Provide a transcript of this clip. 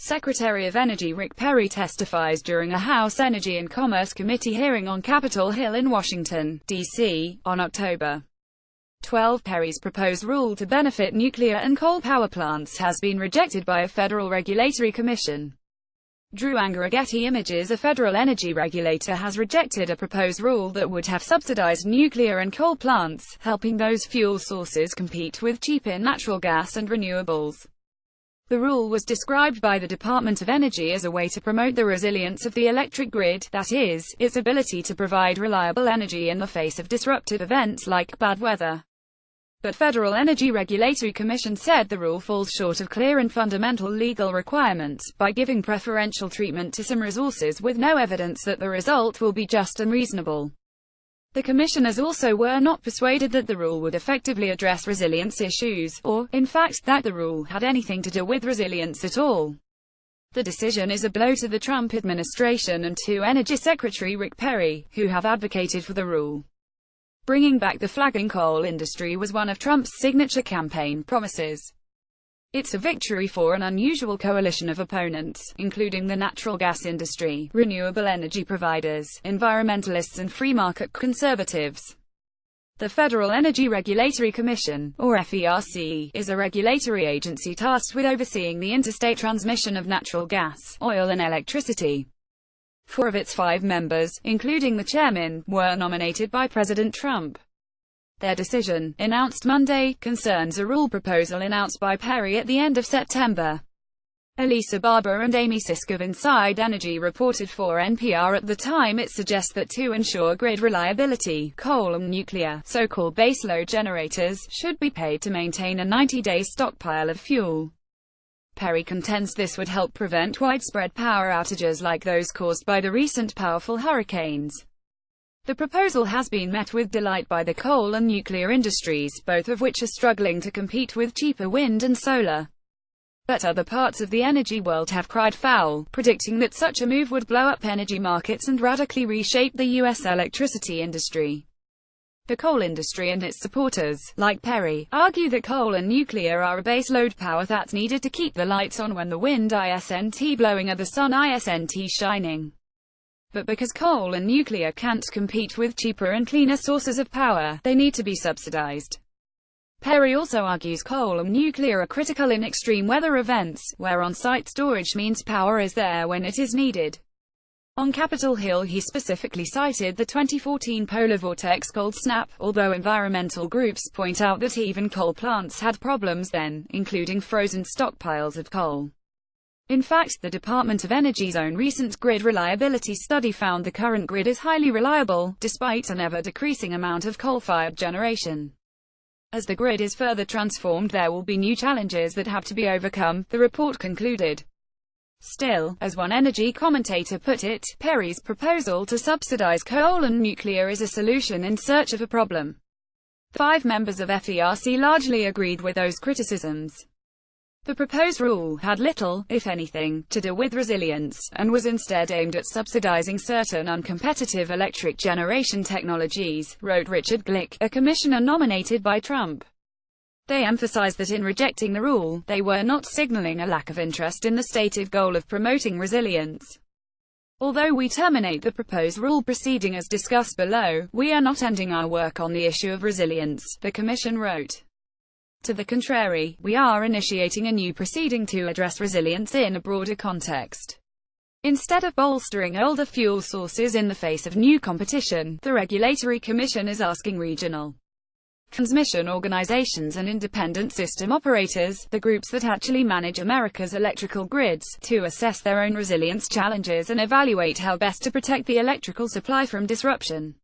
Secretary of Energy Rick Perry testifies during a House Energy and Commerce Committee hearing on Capitol Hill in Washington, D.C., on October 12. Perry's proposed rule to benefit nuclear and coal power plants has been rejected by a federal regulatory commission. Drew Getty Images. A federal energy regulator has rejected a proposed rule that would have subsidized nuclear and coal plants, helping those fuel sources compete with cheaper natural gas and renewables. The rule was described by the Department of Energy as a way to promote the resilience of the electric grid, that is, its ability to provide reliable energy in the face of disruptive events like bad weather. But Federal Energy Regulatory Commission said the rule falls short of clear and fundamental legal requirements, by giving preferential treatment to some resources with no evidence that the result will be just and reasonable. The commissioners also were not persuaded that the rule would effectively address resilience issues, or, in fact, that the rule had anything to do with resilience at all. The decision is a blow to the Trump administration and to Energy Secretary Rick Perry, who have advocated for the rule. Bringing back the flagging coal industry was one of Trump's signature campaign promises. It's a victory for an unusual coalition of opponents, including the natural gas industry, renewable energy providers, environmentalists and free market conservatives. The Federal Energy Regulatory Commission, or FERC, is a regulatory agency tasked with overseeing the interstate transmission of natural gas, oil and electricity. 4 of its 5 members, including the chairman, were nominated by President Trump. Their decision, announced Monday, concerns a rule proposal announced by Perry at the end of September. Elisa Barber and Amy Sisk of Inside Energy reported for NPR at the time it suggests that to ensure grid reliability, coal and nuclear, so-called baseload generators, should be paid to maintain a 90-day stockpile of fuel. Perry contends this would help prevent widespread power outages like those caused by the recent powerful hurricanes. The proposal has been met with delight by the coal and nuclear industries, both of which are struggling to compete with cheaper wind and solar. But other parts of the energy world have cried foul, predicting that such a move would blow up energy markets and radically reshape the U.S. electricity industry. The coal industry and its supporters, like Perry, argue that coal and nuclear are a baseload power that's needed to keep the lights on when the wind isn't blowing or the sun isn't shining. But because coal and nuclear can't compete with cheaper and cleaner sources of power, they need to be subsidized. Perry also argues coal and nuclear are critical in extreme weather events, where on-site storage means power is there when it is needed. On Capitol Hill he specifically cited the 2014 polar vortex cold snap, although environmental groups point out that even coal plants had problems then, including frozen stockpiles of coal. In fact, the Department of Energy's own recent grid reliability study found the current grid is highly reliable, despite an ever-decreasing amount of coal-fired generation. As the grid is further transformed, there will be new challenges that have to be overcome, the report concluded. Still, as one energy commentator put it, Perry's proposal to subsidize coal and nuclear is a solution in search of a problem. 5 members of FERC largely agreed with those criticisms. The proposed rule had little, if anything, to do with resilience, and was instead aimed at subsidizing certain uncompetitive electric generation technologies, wrote Richard Glick, a commissioner nominated by Trump. They emphasized that in rejecting the rule, they were not signaling a lack of interest in the stated goal of promoting resilience. Although we terminate the proposed rule proceeding as discussed below, we are not ending our work on the issue of resilience, the commission wrote. To the contrary, we are initiating a new proceeding to address resilience in a broader context. Instead of bolstering older fuel sources in the face of new competition, the Regulatory Commission is asking regional transmission organizations and independent system operators, the groups that actually manage America's electrical grids, to assess their own resilience challenges and evaluate how best to protect the electrical supply from disruption.